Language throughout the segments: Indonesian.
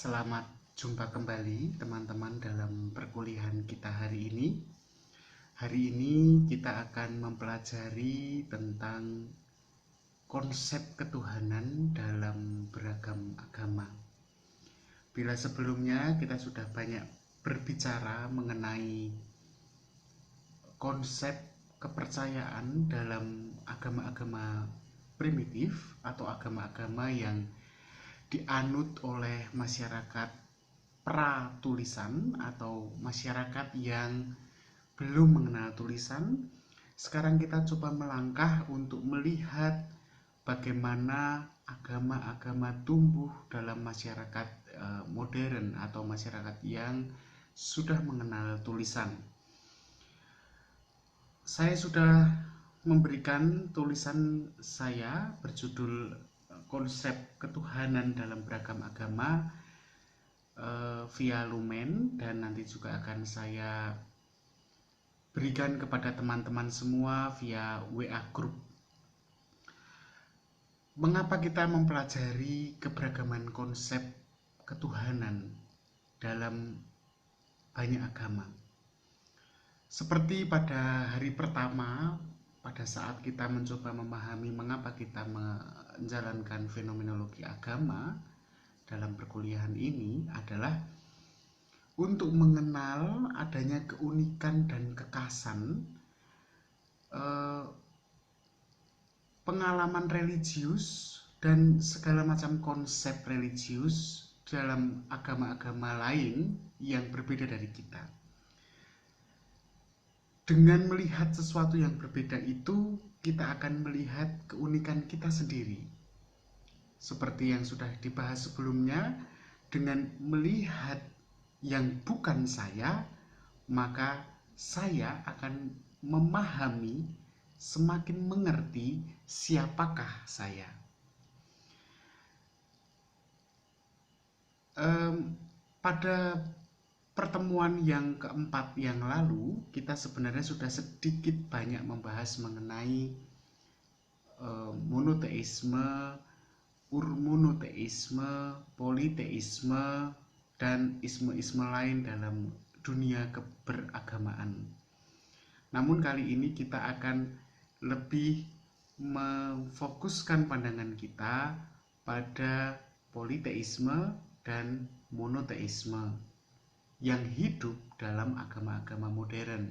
Selamat jumpa kembali teman-teman dalam perkuliahan kita hari ini. Hari ini kita akan mempelajari tentang konsep ketuhanan dalam beragam agama. Bila sebelumnya kita sudah banyak berbicara mengenai konsep kepercayaan dalam agama-agama primitif atau agama-agama yang dianut oleh masyarakat pra-tulisan atau masyarakat yang belum mengenal tulisan. Sekarang kita coba melangkah untuk melihat bagaimana agama-agama tumbuh dalam masyarakat modern atau masyarakat yang sudah mengenal tulisan. Saya sudah memberikan tulisan saya berjudul konsep ketuhanan dalam beragam agama via Lumen, dan nanti juga akan saya berikan kepada teman-teman semua via WA Group. Mengapa kita mempelajari keberagaman konsep ketuhanan dalam banyak agama? Seperti pada hari pertama, pada saat kita mencoba memahami mengapa kita menjalankan fenomenologi agama dalam perkuliahan ini adalah untuk mengenal adanya keunikan dan kekhasan pengalaman religius dan segala macam konsep religius dalam agama-agama lain yang berbeda dari kita. Dengan melihat sesuatu yang berbeda itu, kita akan melihat keunikan kita sendiri. Seperti yang sudah dibahas sebelumnya, dengan melihat yang bukan saya, maka saya akan memahami, semakin mengerti siapakah saya. Pada pertemuan yang keempat yang lalu, kita sebenarnya sudah sedikit banyak membahas mengenai monoteisme, urmonoteisme, politeisme, dan isme-isme lain dalam dunia keberagamaan. Namun kali ini kita akan lebih memfokuskan pandangan kita pada politeisme dan monoteisme yang hidup dalam agama-agama modern.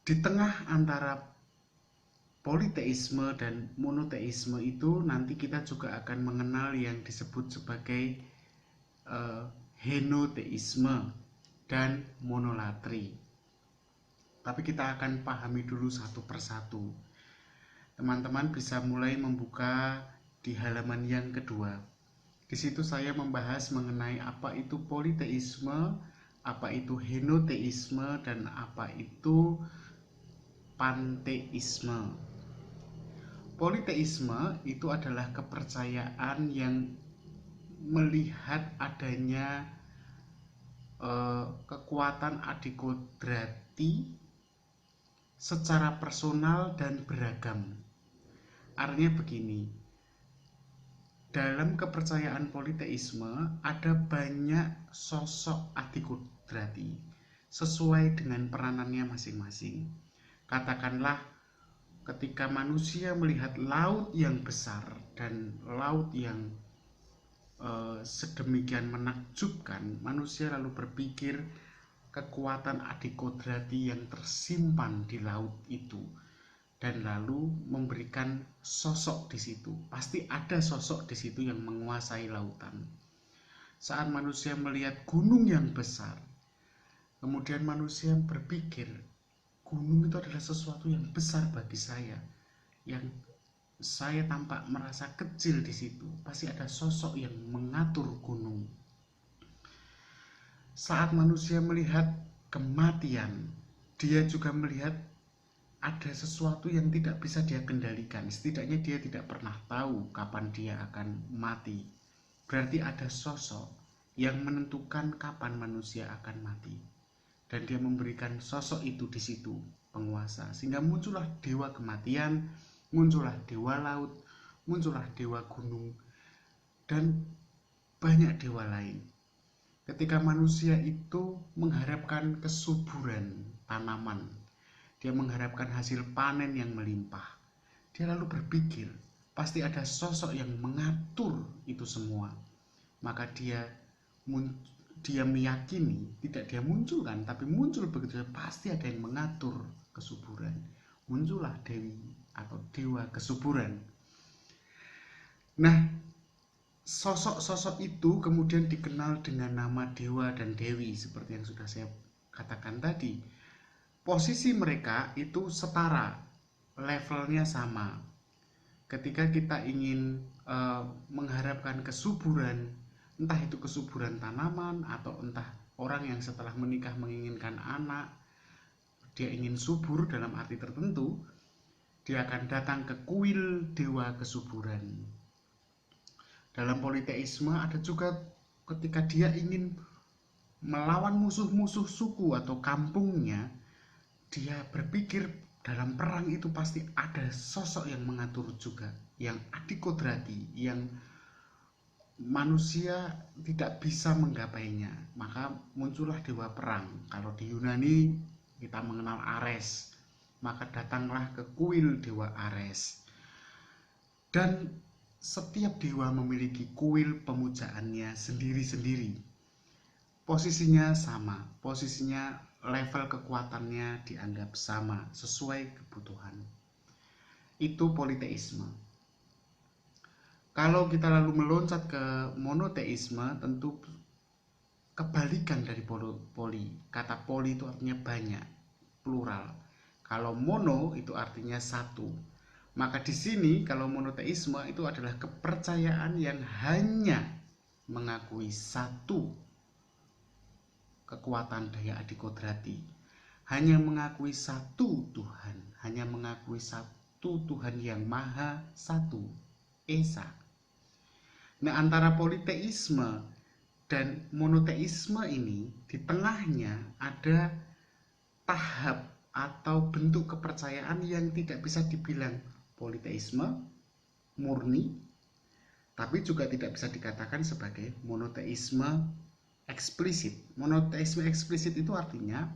Di tengah antara politeisme dan monoteisme itu nanti kita juga akan mengenal yang disebut sebagai henoteisme dan monolatri. Tapi kita akan pahami dulu satu persatu. Teman-teman bisa mulai membuka di halaman yang kedua. Di situ saya membahas mengenai apa itu politeisme, apa itu henoteisme, dan apa itu panteisme. Politeisme itu adalah kepercayaan yang melihat adanya kekuatan adikodrati secara personal dan beragam. Artinya begini, dalam kepercayaan politeisme ada banyak sosok adikodrati sesuai dengan peranannya masing-masing. Katakanlah ketika manusia melihat laut yang besar dan laut yang sedemikian menakjubkan, manusia lalu berpikir kekuatan adikodrati yang tersimpan di laut itu, dan lalu memberikan sosok di situ. Pasti ada sosok di situ yang menguasai lautan. Saat manusia melihat gunung yang besar, kemudian manusia berpikir, gunung itu adalah sesuatu yang besar bagi saya, yang saya tampak merasa kecil di situ. Pasti ada sosok yang mengatur gunung. Saat manusia melihat kematian, dia juga melihat ada sesuatu yang tidak bisa dia kendalikan. Setidaknya dia tidak pernah tahu kapan dia akan mati. Berarti ada sosok yang menentukan kapan manusia akan mati. Dan dia memberikan sosok itu di situ, penguasa. Sehingga muncullah dewa kematian, muncullah dewa laut, muncullah dewa gunung. Dan banyak dewa lain. Ketika manusia itu mengharapkan kesuburan tanaman, dia mengharapkan hasil panen yang melimpah, dia lalu berpikir, pasti ada sosok yang mengatur itu semua. Maka dia meyakini, tidak dia munculkan, tapi muncul begitu, pasti ada yang mengatur kesuburan. Muncullah dewi atau dewa kesuburan. Nah, sosok-sosok itu kemudian dikenal dengan nama dewa dan dewi seperti yang sudah saya katakan tadi. Posisi mereka itu setara, levelnya sama. Ketika kita ingin mengharapkan kesuburan, entah itu kesuburan tanaman atau entah orang yang setelah menikah menginginkan anak, dia ingin subur dalam arti tertentu, dia akan datang ke kuil dewa kesuburan. Dalam politeisme ada juga ketika dia ingin melawan musuh-musuh suku atau kampungnya, dia berpikir dalam perang itu pasti ada sosok yang mengatur juga, yang adikodrati, yang manusia tidak bisa menggapainya. Maka muncullah dewa perang. Kalau di Yunani kita mengenal Ares, maka datanglah ke kuil dewa Ares. Dan setiap dewa memiliki kuil pemujaannya sendiri-sendiri. Posisinya sama, posisinya level kekuatannya dianggap sama, sesuai kebutuhan. Itu politeisme. Kalau kita lalu meloncat ke monoteisme, tentu kebalikan dari poli. Kata poli itu artinya banyak, plural. Kalau mono itu artinya satu. Maka di sini kalau monoteisme itu adalah kepercayaan yang hanya mengakui satu kekuatan daya adikodrati, hanya mengakui satu Tuhan, hanya mengakui satu Tuhan yang maha satu, Esa. Nah, antara politeisme dan monoteisme ini, di tengahnya ada tahap atau bentuk kepercayaan yang tidak bisa dibilang politeisme murni, tapi juga tidak bisa dikatakan sebagai monoteisme eksplisit. Monoteisme eksplisit itu artinya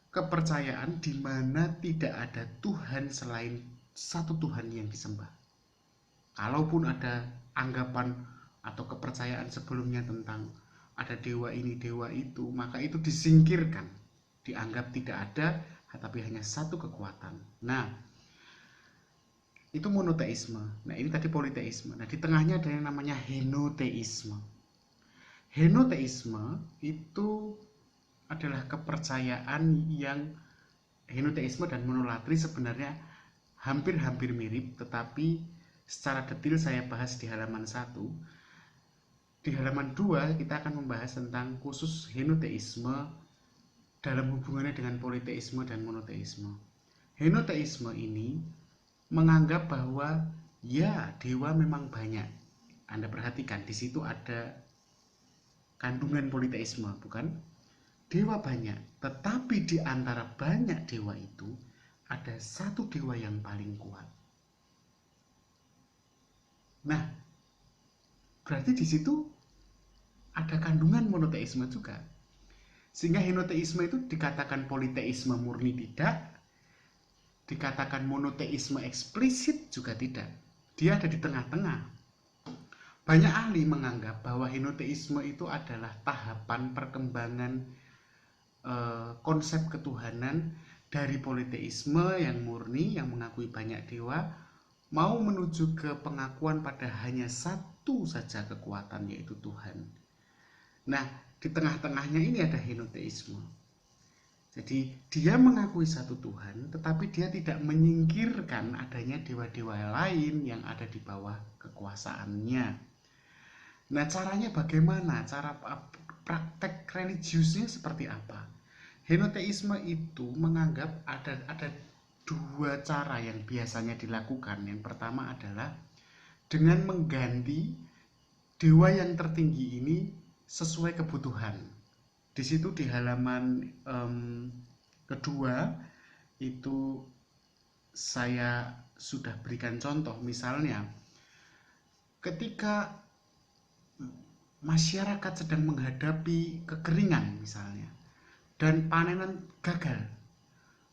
kepercayaan di mana tidak ada Tuhan selain satu Tuhan yang disembah. Kalaupun ada anggapan atau kepercayaan sebelumnya tentang ada dewa ini, dewa itu, maka itu disingkirkan, dianggap tidak ada, tapi hanya satu kekuatan. Nah, itu monoteisme. Nah, ini tadi politeisme. Nah, di tengahnya ada yang namanya henoteisme. Henoteisme itu adalah kepercayaan yang henoteisme dan monolatri sebenarnya hampir-hampir mirip, tetapi secara detail saya bahas di halaman 1. Di halaman 2 kita akan membahas tentang khusus henoteisme dalam hubungannya dengan politeisme dan monoteisme. Henoteisme ini menganggap bahwa ya dewa memang banyak. Anda perhatikan di situ ada kandungan politeisme, bukan? Dewa banyak, tetapi di antara banyak dewa itu ada satu dewa yang paling kuat. Nah, berarti di situ ada kandungan monoteisme juga. Sehingga henoteisme itu dikatakan politeisme murni tidak, dikatakan monoteisme eksplisit juga tidak. Dia ada di tengah-tengah. Banyak ahli menganggap bahwa henoteisme itu adalah tahapan perkembangan konsep ketuhanan dari politeisme yang murni, yang mengakui banyak dewa, mau menuju ke pengakuan pada hanya satu saja kekuatan, yaitu Tuhan. Nah, di tengah-tengahnya ini ada henoteisme. Jadi dia mengakui satu Tuhan, tetapi dia tidak menyingkirkan adanya dewa-dewa lain yang ada di bawah kekuasaannya. Nah, caranya bagaimana? Cara praktek religiusnya seperti apa? Henoteisme itu menganggap ada dua cara yang biasanya dilakukan. Yang pertama adalah dengan mengganti dewa yang tertinggi ini sesuai kebutuhan. Di situ di halaman kedua itu saya sudah berikan contoh. Misalnya ketika masyarakat sedang menghadapi kekeringan misalnya, dan panenan gagal,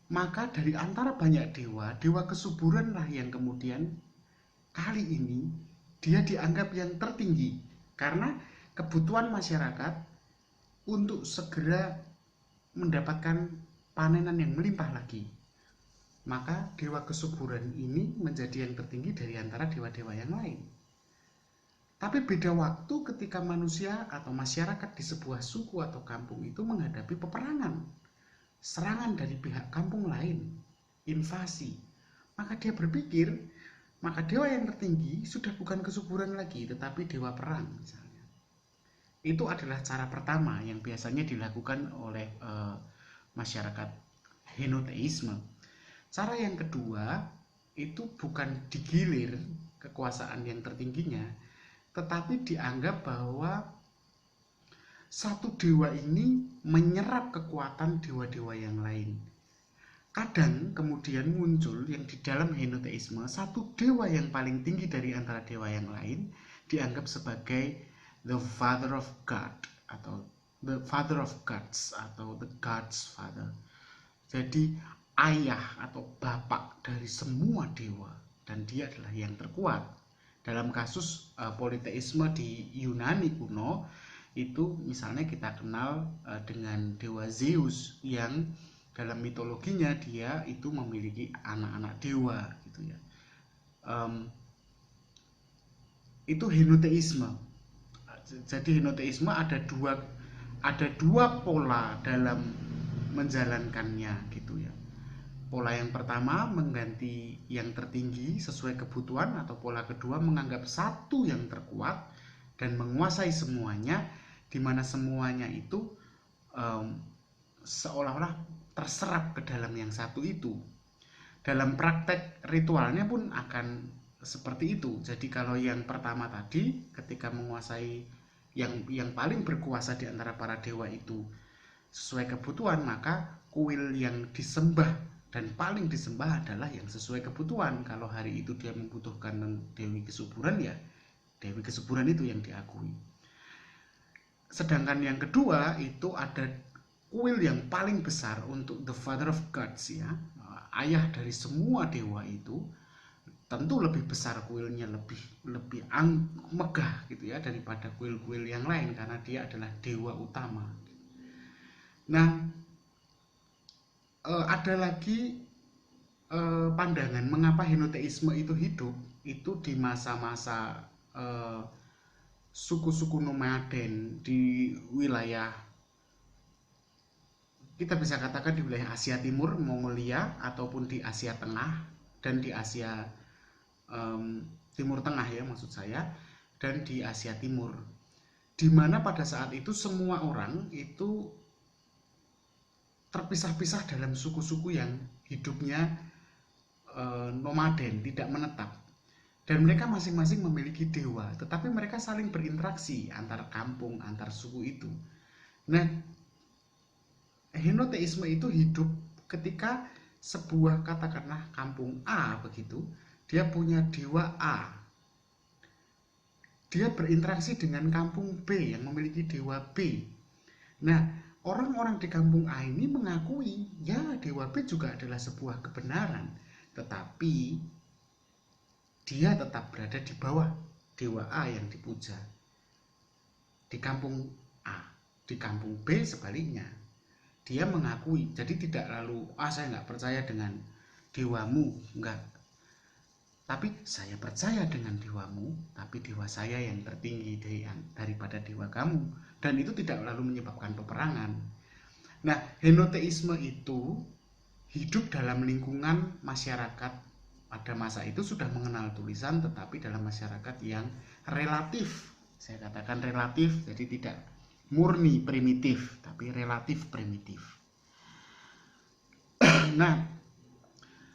maka dari antara banyak dewa, dewa kesuburanlah yang kemudian kali ini dia dianggap yang tertinggi, karena kebutuhan masyarakat untuk segera mendapatkan panenan yang melimpah lagi. Maka dewa kesuburan ini menjadi yang tertinggi dari antara dewa-dewa yang lain. Tapi beda waktu ketika manusia atau masyarakat di sebuah suku atau kampung itu menghadapi peperangan, serangan dari pihak kampung lain, invasi. Maka dia berpikir, maka dewa yang tertinggi sudah bukan kesuburan lagi, tetapi dewa perang misalnya. Itu adalah cara pertama yang biasanya dilakukan oleh masyarakat henoteisme. Cara yang kedua itu bukan digilir kekuasaan yang tertingginya, tetapi dianggap bahwa satu dewa ini menyerap kekuatan dewa-dewa yang lain. Kadang kemudian muncul yang di dalam henoteisme, satu dewa yang paling tinggi dari antara dewa yang lain dianggap sebagai the father of God atau the father of gods atau the God's father. Jadi ayah atau bapak dari semua dewa, dan dia adalah yang terkuat. Dalam kasus politeisme di Yunani kuno itu misalnya kita kenal dengan dewa Zeus, yang dalam mitologinya dia itu memiliki anak-anak dewa gitu ya. Itu henoteisme. Jadi henoteisme ada dua pola dalam menjalankannya gitu ya. Pola yang pertama mengganti yang tertinggi sesuai kebutuhan, atau pola kedua menganggap satu yang terkuat dan menguasai semuanya, di mana semuanya itu seolah-olah terserap ke dalam yang satu itu. Dalam praktek ritualnya pun akan seperti itu. Jadi kalau yang pertama tadi ketika menguasai yang paling berkuasa di antara para dewa itu sesuai kebutuhan, maka kuil yang disembah dan paling disembah adalah yang sesuai kebutuhan. Kalau hari itu dia membutuhkan dewi kesuburan, ya dewi kesuburan itu yang diakui. Sedangkan yang kedua itu ada kuil yang paling besar untuk the father of gods ya, ayah dari semua dewa itu. Tentu lebih besar kuilnya, lebih megah gitu ya daripada kuil-kuil yang lain, karena dia adalah dewa utama. Nah, ada lagi pandangan mengapa henoteisme itu hidup itu di masa-masa suku-suku nomaden di wilayah, kita bisa katakan di wilayah Asia Timur, Mongolia, ataupun di Asia Tengah dan di Asia Timur Tengah ya maksud saya, dan di Asia Timur, di mana pada saat itu semua orang itu terpisah-pisah dalam suku-suku yang hidupnya nomaden, tidak menetap, dan mereka masing-masing memiliki dewa, tetapi mereka saling berinteraksi antar kampung, antar suku itu. Nah, henoteisme itu hidup ketika sebuah, katakanlah kampung A begitu, dia punya dewa A, dia berinteraksi dengan kampung B yang memiliki dewa B. Nah, orang-orang di kampung A ini mengakui, ya dewa B juga adalah sebuah kebenaran, tetapi dia tetap berada di bawah dewa A yang dipuja di kampung A. Di kampung B sebaliknya, dia mengakui, jadi tidak lalu, saya nggak percaya dengan dewamu, enggak, tapi saya percaya dengan dewamu, tapi dewa saya yang tertinggi daripada dewa kamu, dan itu tidak lalu menyebabkan peperangan. Nah, henoteisme itu hidup dalam lingkungan masyarakat pada masa itu sudah mengenal tulisan, tetapi dalam masyarakat yang relatif, saya katakan relatif, jadi tidak murni primitif, tapi relatif primitif. Nah,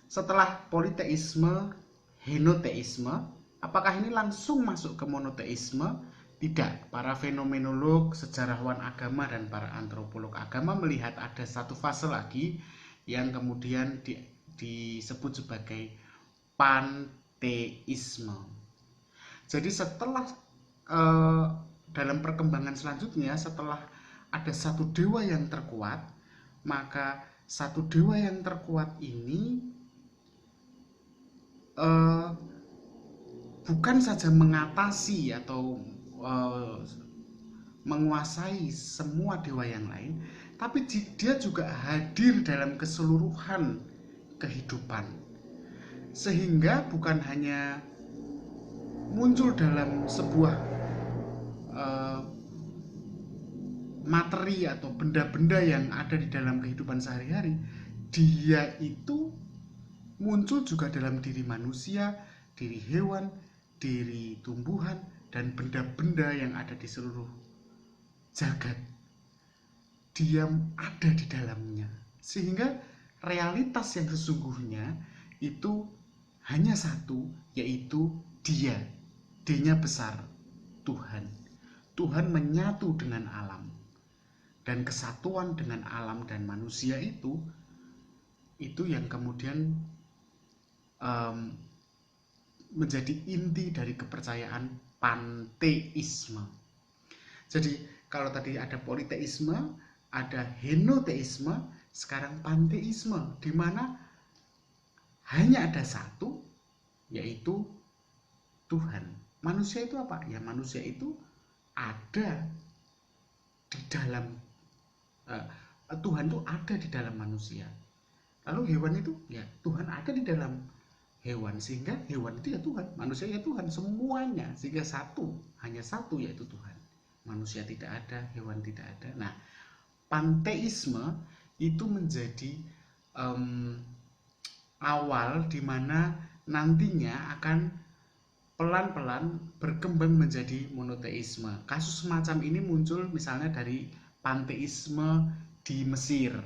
setelah politeisme, henoteisme, apakah ini langsung masuk ke monoteisme? Tidak. Para fenomenolog, sejarawan agama, dan para antropolog agama melihat ada satu fase lagi yang kemudian disebut sebagai panteisme. Jadi setelah dalam perkembangan selanjutnya setelah ada satu dewa yang terkuat, maka satu dewa yang terkuat ini bukan saja mengatasi atau menguasai semua dewa yang lain, tapi dia juga hadir dalam keseluruhan kehidupan, sehingga bukan hanya muncul dalam sebuah materi atau benda-benda yang ada di dalam kehidupan sehari-hari. Dia itu muncul juga dalam diri manusia, diri hewan, diri tumbuhan, dan benda-benda yang ada di seluruh jagat. Dia ada di dalamnya, sehingga realitas yang sesungguhnya itu hanya satu, yaitu Dia. D-nya besar, Tuhan. Tuhan menyatu dengan alam, dan kesatuan dengan alam dan manusia itu yang kemudian menjadi inti dari kepercayaan panteisme. Jadi kalau tadi ada politeisme, ada henoteisme, sekarang panteisme, di mana hanya ada satu, yaitu Tuhan. Manusia itu apa? Ya, manusia itu ada di dalam Tuhan itu ada di dalam manusia. Lalu hewan itu, ya Tuhan ada di dalam hewan, sehingga hewan itu ya Tuhan, manusia ya Tuhan, semuanya, sehingga satu, hanya satu, yaitu Tuhan. Manusia tidak ada, hewan tidak ada. Nah, panteisme itu menjadi awal di mana nantinya akan pelan-pelan berkembang menjadi monoteisme. Kasus semacam ini muncul misalnya dari panteisme di Mesir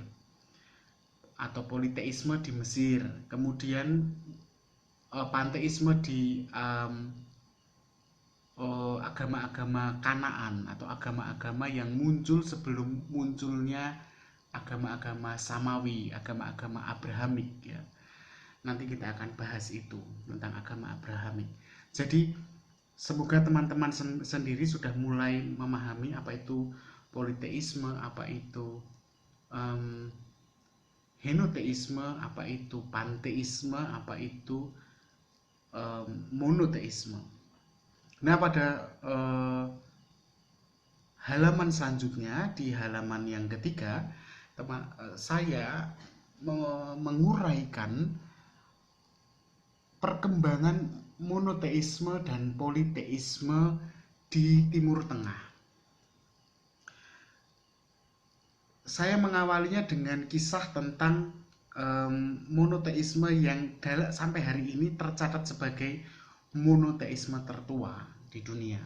atau politeisme di Mesir, kemudian panteisme di agama-agama Kanaan atau agama-agama yang muncul sebelum munculnya agama-agama Samawi, agama-agama Abrahamik, ya. Nanti kita akan bahas itu tentang agama Abrahamik. Jadi semoga teman-teman sendiri sudah mulai memahami apa itu politeisme, apa itu henoteisme, apa itu panteisme, apa itu monoteisme. Nah, pada halaman selanjutnya, di halaman yang ketiga, saya menguraikan perkembangan monoteisme dan politeisme di Timur Tengah. Saya mengawalinya dengan kisah tentang monoteisme yang sampai hari ini tercatat sebagai monoteisme tertua di dunia.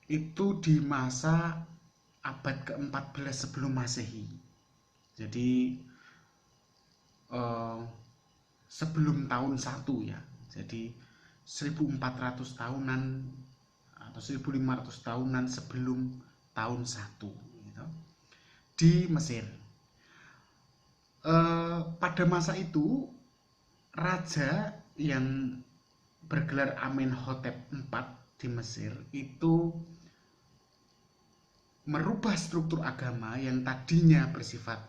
Itu di masa abad ke-14 sebelum Masehi. Jadi sebelum tahun 1, ya. Jadi 1400 tahunan atau 1500 tahunan sebelum tahun 1, gitu, di Mesir. Pada masa itu raja yang bergelar Amenhotep IV di Mesir itu merubah struktur agama yang tadinya bersifat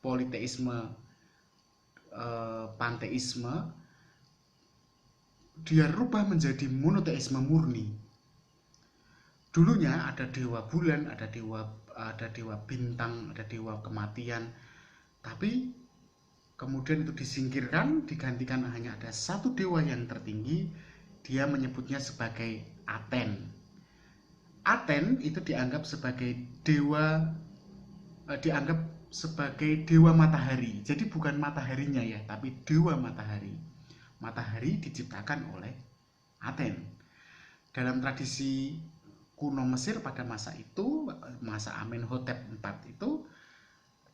politeisme, panteisme, dia rubah menjadi monoteisme murni. Dulunya ada dewa bulan, ada dewa bintang, ada dewa kematian, tapi kemudian itu disingkirkan, digantikan hanya ada satu dewa yang tertinggi. Dia menyebutnya sebagai Aten. Aten itu dianggap sebagai dewa matahari. Jadi bukan mataharinya, ya, tapi dewa matahari. Matahari diciptakan oleh Aten. Dalam tradisi kuno Mesir pada masa itu, masa Amenhotep IV itu,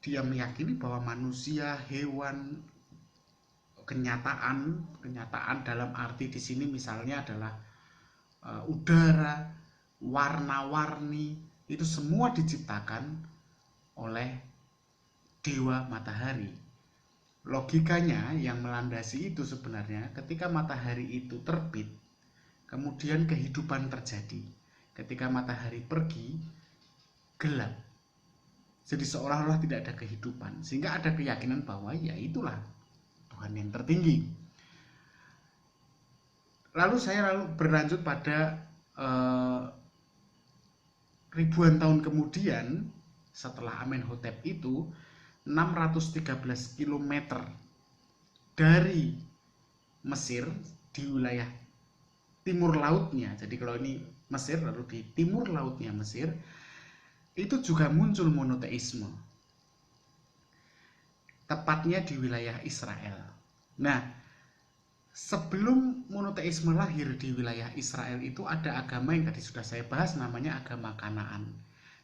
dia meyakini bahwa manusia, hewan, kenyataan dalam arti di sini misalnya adalah udara, warna-warni, itu semua diciptakan oleh dewa matahari. Logikanya yang melandasi itu sebenarnya ketika matahari itu terbit, kemudian kehidupan terjadi. ketika matahari pergi, gelap. Jadi seolah-olah tidak ada kehidupan, sehingga ada keyakinan bahwa ya itulah Tuhan yang tertinggi. Lalu saya berlanjut pada ribuan tahun kemudian, setelah Amenhotep itu, 613 km dari Mesir di wilayah timur lautnya. Jadi kalau ini Mesir, lalu di timur lautnya Mesir, itu juga muncul monoteisme. Tepatnya di wilayah Israel. Nah, sebelum monoteisme lahir di wilayah Israel itu ada agama yang tadi sudah saya bahas, namanya agama Kanaan.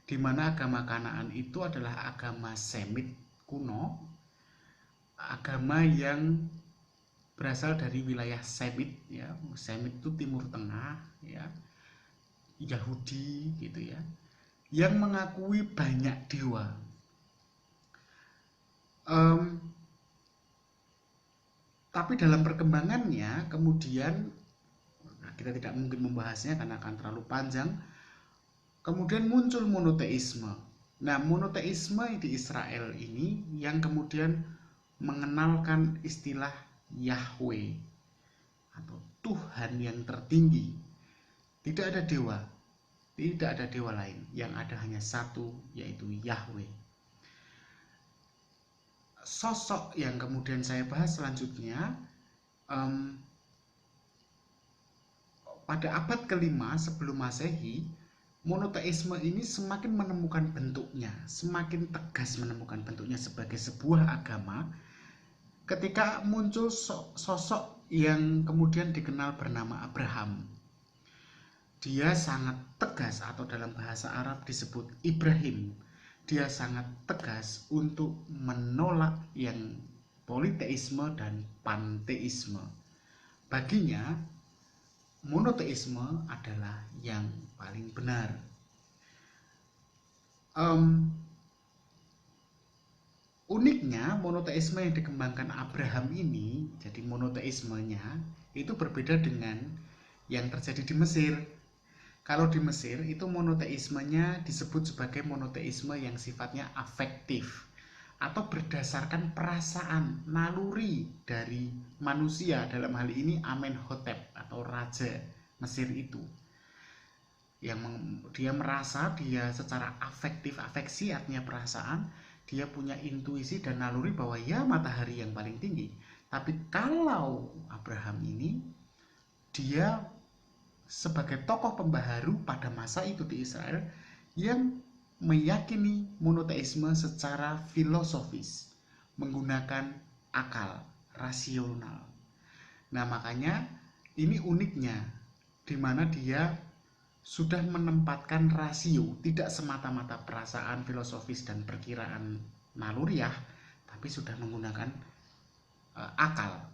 Di mana agama Kanaan itu adalah agama Semit kuno, agama yang berasal dari wilayah Semit, ya. Semit itu Timur Tengah, ya. Yahudi gitu ya, yang mengakui banyak dewa. Tapi dalam perkembangannya kemudian, kita tidak mungkin membahasnya karena akan terlalu panjang, kemudian muncul monoteisme. Nah, monoteisme di Israel ini yang kemudian mengenalkan istilah Yahweh atau Tuhan yang tertinggi. Tidak ada dewa, tidak ada dewa lain, yang ada hanya satu, yaitu Yahweh. Sosok yang kemudian saya bahas selanjutnya, pada abad ke-5 sebelum Masehi, monoteisme ini semakin menemukan bentuknya, semakin tegas menemukan bentuknya sebagai sebuah agama, ketika muncul sosok yang kemudian dikenal bernama Abraham. Dia sangat tegas, atau dalam bahasa Arab disebut Ibrahim. Dia sangat tegas untuk menolak yang politeisme dan panteisme. Baginya, monoteisme adalah yang paling benar. Uniknya, monoteisme yang dikembangkan Abraham ini, jadi monoteismenya itu berbeda dengan yang terjadi di Mesir. Kalau di Mesir itu monoteismenya disebut sebagai monoteisme yang sifatnya afektif atau berdasarkan perasaan, naluri dari manusia, dalam hal ini Amenhotep atau raja Mesir itu. Yang dia merasa, dia secara afektif, afeksi artinya perasaan, dia punya intuisi dan naluri bahwa ya matahari yang paling tinggi. Tapi kalau Abraham ini, dia sebagai tokoh pembaharu pada masa itu di Israel yang meyakini monoteisme secara filosofis, menggunakan akal, rasional. Nah, makanya ini uniknya, di mana dia sudah menempatkan rasio, tidak semata-mata perasaan filosofis dan perkiraan naluriah, tapi sudah menggunakan akal.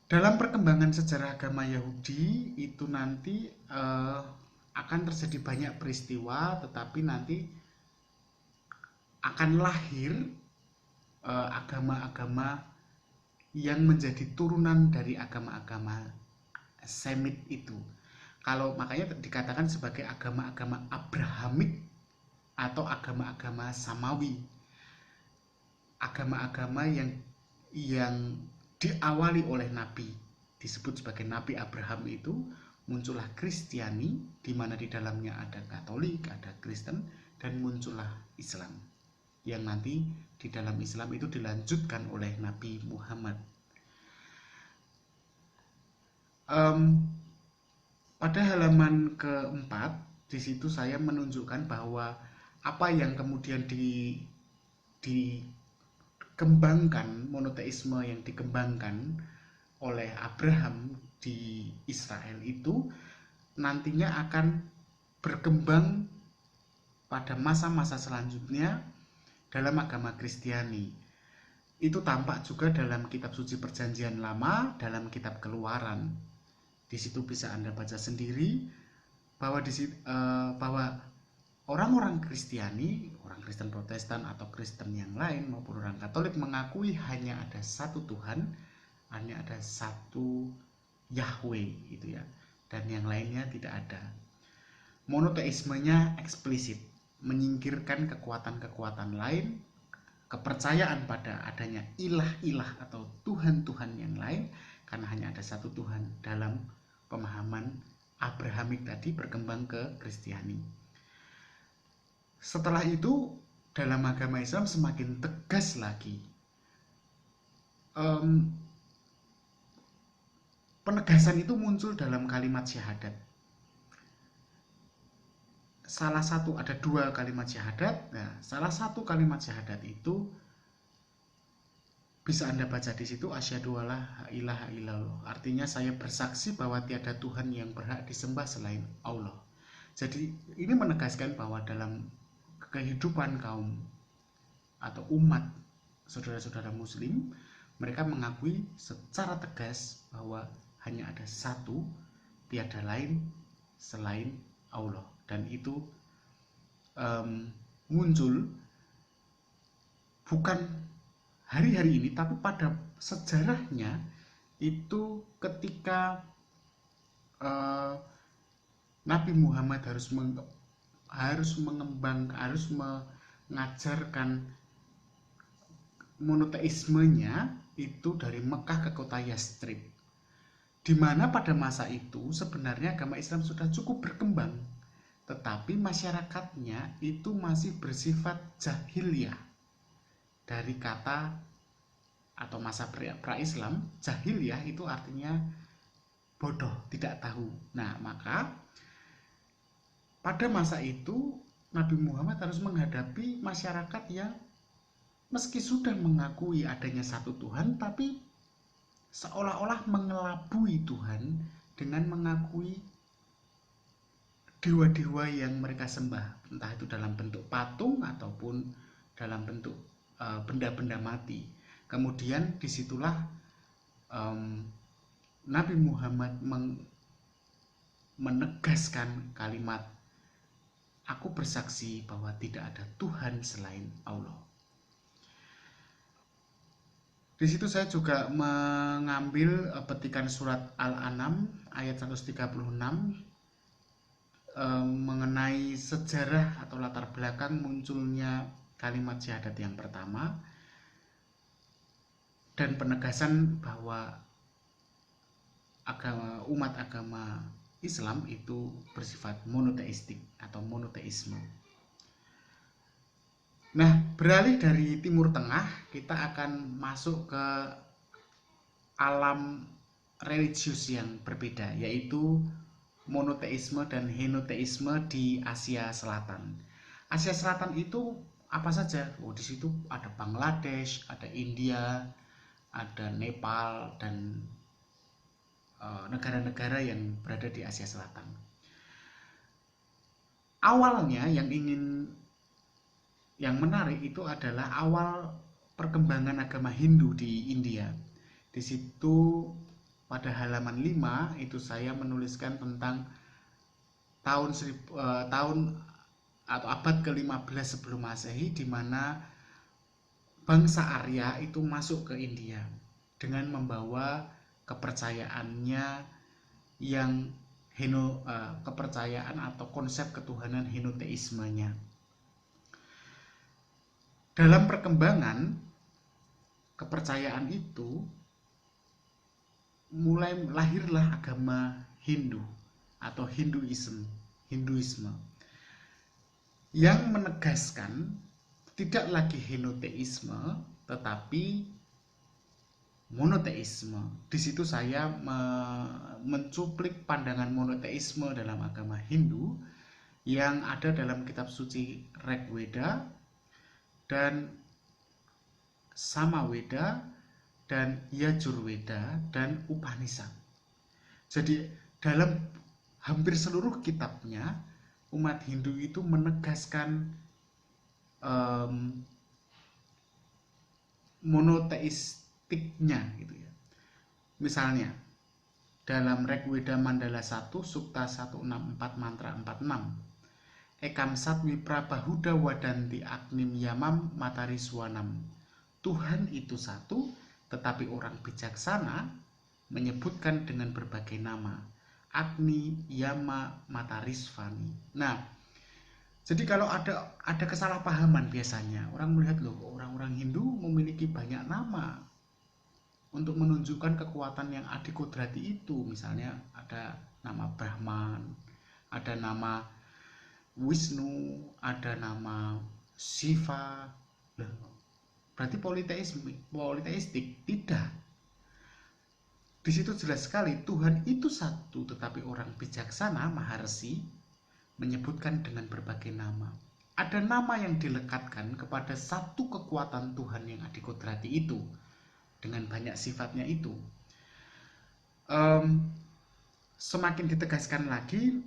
Dalam perkembangan sejarah agama Yahudi itu nanti akan terjadi banyak peristiwa, tetapi nanti akan lahir agama-agama yang menjadi turunan dari agama-agama Semit itu. Kalau makanya dikatakan sebagai agama-agama Abrahamik atau agama-agama Samawi, agama-agama yang diawali oleh Nabi, disebut sebagai Nabi Abraham itu, muncullah Kristiani, di mana di dalamnya ada Katolik, ada Kristen, dan muncullah Islam, yang nanti di dalam Islam itu dilanjutkan oleh Nabi Muhammad. Pada halaman keempat, di situ saya menunjukkan bahwa apa yang kemudian dikembangkan, monoteisme yang dikembangkan oleh Abraham di Israel itu nantinya akan berkembang pada masa-masa selanjutnya dalam agama Kristiani. Itu tampak juga dalam kitab suci Perjanjian Lama, dalam kitab Keluaran. Di situ bisa Anda baca sendiri bahwa bahwa orang-orang Kristiani, orang Kristen Protestan atau Kristen yang lain maupun orang Katolik mengakui hanya ada satu Tuhan, hanya ada satu Yahweh gitu ya, dan yang lainnya tidak ada. monoteismenya eksplisit, menyingkirkan kekuatan-kekuatan lain, kepercayaan pada adanya ilah-ilah atau Tuhan-Tuhan yang lain, karena hanya ada satu Tuhan dalam pemahaman Abrahamik tadi berkembang ke Kristiani. Setelah itu dalam agama Islam semakin tegas lagi. Penegasan itu muncul dalam kalimat syahadat. Salah satu, ada dua kalimat syahadat. Nah, salah satu kalimat syahadat itu bisa Anda baca di situ, asyhadu alla ilaha illallah. Artinya saya bersaksi bahwa tiada Tuhan yang berhak disembah selain Allah. Jadi ini menegaskan bahwa dalam kehidupan kaum atau umat saudara-saudara muslim, mereka mengakui secara tegas bahwa hanya ada satu, tiada lain selain Allah. Dan itu muncul bukan hari-hari ini, tapi pada sejarahnya itu ketika Nabi Muhammad harus mengajarkan monoteismenya itu dari Mekah ke kota Yastrib, di mana pada masa itu sebenarnya agama Islam sudah cukup berkembang, tetapi masyarakatnya itu masih bersifat jahiliyah. Dari kata atau masa pra-Islam, jahiliyah itu artinya bodoh, tidak tahu. Nah, maka pada masa itu Nabi Muhammad harus menghadapi masyarakat yang meski sudah mengakui adanya satu Tuhan, tapi seolah-olah mengelabui Tuhan dengan mengakui dewa-dewa yang mereka sembah, entah itu dalam bentuk patung ataupun dalam bentuk benda-benda mati. Kemudian disitulah Nabi Muhammad menegaskan kalimat, aku bersaksi bahwa tidak ada Tuhan selain Allah. Di situ saya juga mengambil petikan surat Al-An'am ayat 136 mengenai sejarah atau latar belakang munculnya kalimat syahadat yang pertama dan penegasan bahwa umat agama Islam itu bersifat monoteistik atau monoteisme. Nah, beralih dari Timur Tengah, kita akan masuk ke alam religius yang berbeda, yaitu monoteisme dan henoteisme di Asia Selatan. Asia Selatan itu apa saja? Di situ ada Bangladesh, ada India, ada Nepal, dan negara-negara yang berada di Asia Selatan. Awalnya yang menarik itu adalah awal perkembangan agama Hindu di India. Di situ pada halaman 5 itu saya menuliskan tentang tahun atau abad ke-15 sebelum Masehi, di mana bangsa Arya itu masuk ke India dengan membawa kepercayaannya yang kepercayaan atau konsep ketuhanan henoteismenya. Dalam perkembangan kepercayaan itu mulai lahirlah agama Hindu atau Hinduisme yang menegaskan tidak lagi henoteisme tetapi monoteisme. Di situ saya mencuplik pandangan monoteisme dalam agama Hindu yang ada dalam kitab suci Rigveda dan Samaveda dan Yajurveda dan Upanishad. Jadi dalam hampir seluruh kitabnya umat Hindu itu menegaskan monoteistiknya gitu ya. Misalnya dalam Rigveda Mandala 1 Sukta 164 mantra 46, Ekam Satwi Prabahuda Wadanti Agnim Yamam Matari Swanam, Tuhan itu satu, tetapi orang bijaksana menyebutkan dengan berbagai nama. Agni, Yama, Matarisvani. Nah, jadi kalau ada kesalahpahaman biasanya orang melihat loh, orang-orang Hindu memiliki banyak nama untuk menunjukkan kekuatan yang adikodrati itu. Misalnya ada nama Brahman, ada nama Wisnu, ada nama Shiva. Berarti politeistik? Tidak. Di situ jelas sekali Tuhan itu satu, tetapi orang bijaksana Maharsi menyebutkan dengan berbagai nama. Ada nama yang dilekatkan kepada satu kekuatan Tuhan yang adikodrati itu dengan banyak sifatnya itu. Semakin ditegaskan lagi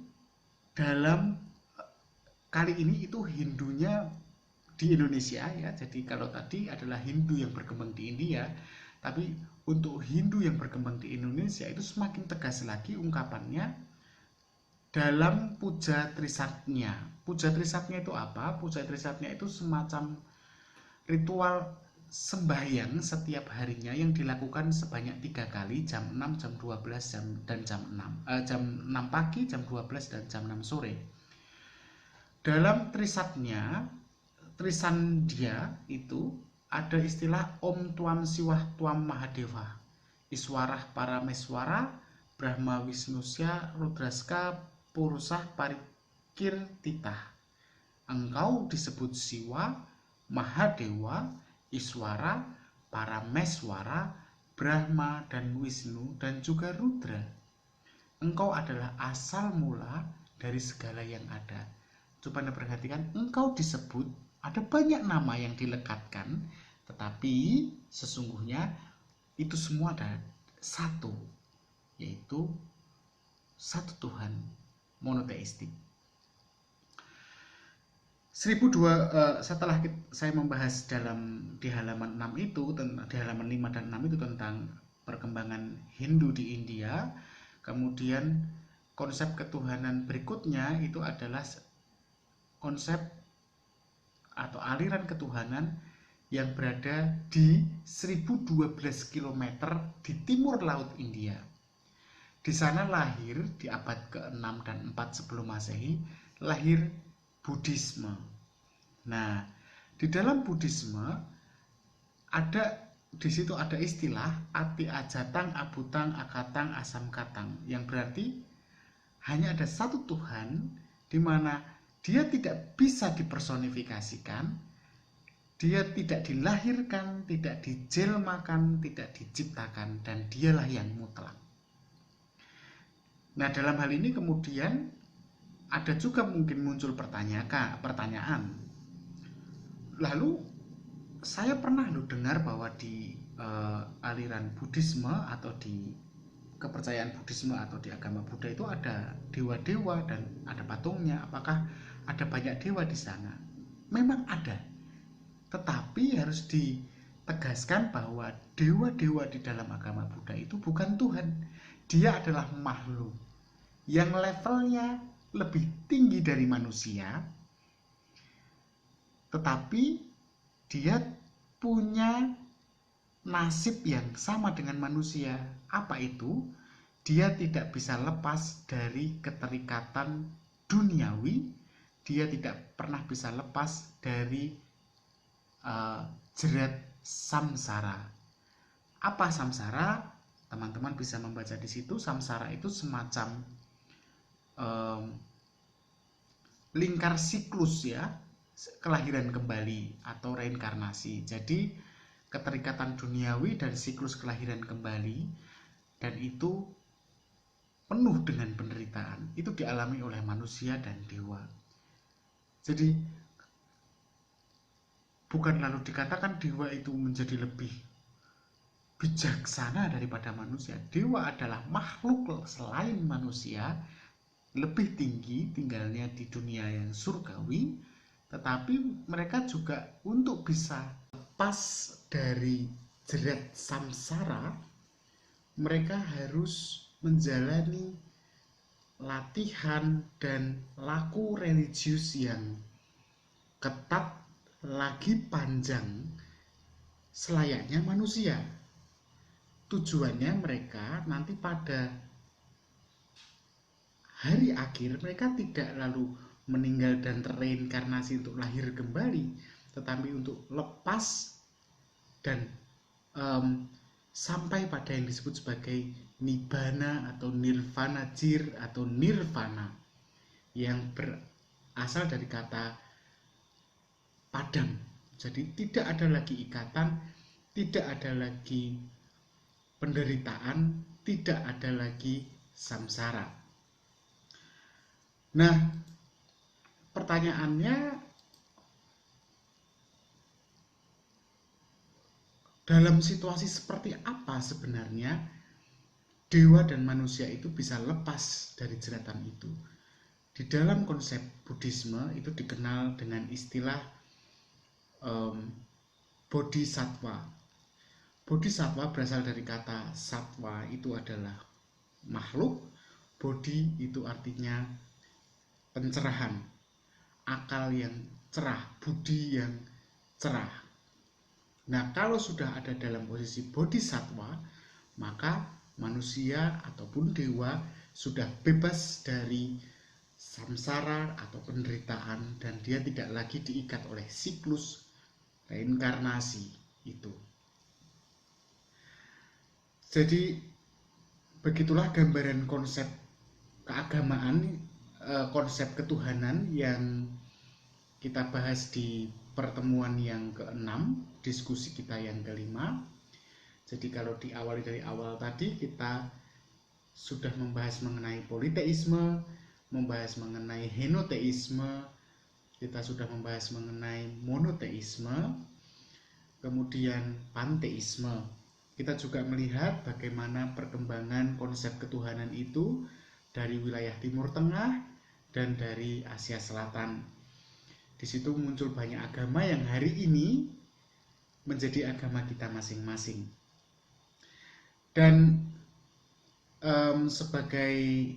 dalam kali ini itu Hindunya di Indonesia ya. Jadi kalau tadi adalah Hindu yang berkembang di India, tapi untuk Hindu yang berkembang di Indonesia itu semakin tegas lagi ungkapannya dalam Puja Trisatnya. Puja Trisatnya itu apa? Puja Trisatnya itu semacam ritual sembahyang setiap harinya yang dilakukan sebanyak 3 kali, jam 6, jam 12, dan jam 6 pagi, jam 12, dan jam 6 sore. Dalam Trisatnya, Trisandhya itu ada istilah Om Tuam Siwah Tuam Mahadeva, Iswarah Parameswara, Brahma Wisnusya Rudraska Purusah Parikirtitah. Engkau disebut Siwa, Mahadewa, Iswara, Parameswara, Brahma dan Wisnu dan juga Rudra. Engkau adalah asal mula dari segala yang ada. Coba Anda perhatikan, engkau disebut, ada banyak nama yang dilekatkan, tetapi sesungguhnya itu semua ada satu, yaitu satu Tuhan monoteistik. Setelah saya membahas di halaman 6 itu, di halaman 5 dan 6 itu tentang perkembangan Hindu di India, kemudian konsep ketuhanan berikutnya itu adalah konsep atau aliran ketuhanan yang berada di 1012 km di timur laut India. Di sana lahir di abad ke-6 dan 4 sebelum Masehi, lahir Buddhisme. Nah, di dalam Buddhisme di situ ada istilah Ati Ajatang, Abutang, Akatang, Asam Katang, yang berarti hanya ada satu Tuhan di mana Dia tidak bisa dipersonifikasikan, Dia tidak dilahirkan, tidak dijelmakan, tidak diciptakan, dan Dialah yang mutlak. Nah, dalam hal ini kemudian ada juga mungkin muncul pertanyaan. Lalu saya pernah dengar bahwa di aliran Buddhisme atau di kepercayaan Buddhisme atau di agama Buddha itu ada dewa-dewa dan ada patungnya. Apakah ada banyak dewa di sana? Memang ada. Tetapi harus ditegaskan bahwa dewa-dewa di dalam agama Buddha itu bukan Tuhan. Dia adalah makhluk yang levelnya lebih tinggi dari manusia, tetapi dia punya nasib yang sama dengan manusia. Apa itu? Dia tidak bisa lepas dari keterikatan duniawi. Dia tidak pernah bisa lepas dari jerat samsara. Apa samsara? Teman-teman bisa membaca di situ. Samsara itu semacam lingkar siklus ya, kelahiran kembali atau reinkarnasi. Jadi keterikatan duniawi dan siklus kelahiran kembali, dan itu penuh dengan penderitaan. Itu dialami oleh manusia dan dewa. Jadi bukan lalu dikatakan dewa itu menjadi lebih bijaksana daripada manusia. Dewa adalah makhluk selain manusia, lebih tinggi, tinggalnya di dunia yang surgawi, tetapi mereka juga untuk bisa lepas dari jerat samsara, mereka harus menjalani latihan dan laku religius yang ketat lagi panjang selayaknya manusia. Tujuannya mereka nanti pada hari akhir mereka tidak lalu meninggal dan terreinkarnasi untuk lahir kembali, tetapi untuk lepas dan sampai pada yang disebut sebagai nibbana atau nirvana jir atau nirvana, yang berasal dari kata padam. Jadi tidak ada lagi ikatan, tidak ada lagi penderitaan, tidak ada lagi samsara. Nah, pertanyaannya, dalam situasi seperti apa sebenarnya dewa dan manusia itu bisa lepas dari jeratan itu? Di dalam konsep Buddhisme itu dikenal dengan istilah bodhisattva. Bodhisattva berasal dari kata sattva, itu adalah makhluk. Bodhi itu artinya pencerahan, akal yang cerah, budi yang cerah. Nah, kalau sudah ada dalam posisi bodhisattva, maka manusia ataupun dewa sudah bebas dari samsara atau penderitaan, dan dia tidak lagi diikat oleh siklus reinkarnasi itu. Jadi begitulah gambaran konsep keagamaan, konsep ketuhanan yang kita bahas di pertemuan yang ke-6, diskusi kita yang ke-5. Jadi kalau diawali dari awal tadi, kita sudah membahas mengenai politeisme, membahas mengenai henoteisme, kita sudah membahas mengenai monoteisme, kemudian panteisme. Kita juga melihat bagaimana perkembangan konsep ketuhanan itu dari wilayah Timur Tengah dan dari Asia Selatan. Di situ muncul banyak agama yang hari ini menjadi agama kita masing-masing. Dan sebagai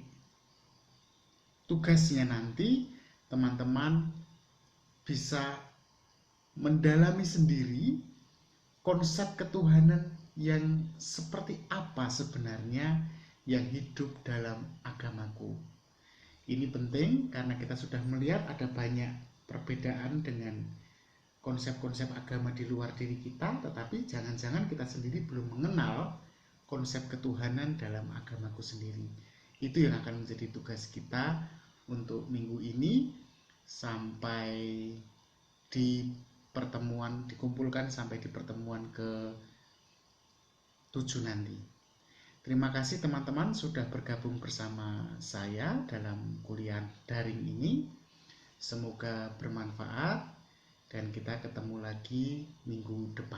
tugasnya nanti, teman-teman bisa mendalami sendiri konsep ketuhanan yang seperti apa sebenarnya yang hidup dalam agamaku. Ini penting karena kita sudah melihat ada banyak perbedaan dengan konsep-konsep agama di luar diri kita, tetapi jangan-jangan kita sendiri belum mengenal konsep ketuhanan dalam agamaku sendiri. Itu yang akan menjadi tugas kita untuk minggu ini, sampai di pertemuan, dikumpulkan sampai di pertemuan ke-7 nanti. Terima kasih teman-teman sudah bergabung bersama saya dalam kuliah daring ini. Semoga bermanfaat dan kita ketemu lagi minggu depan.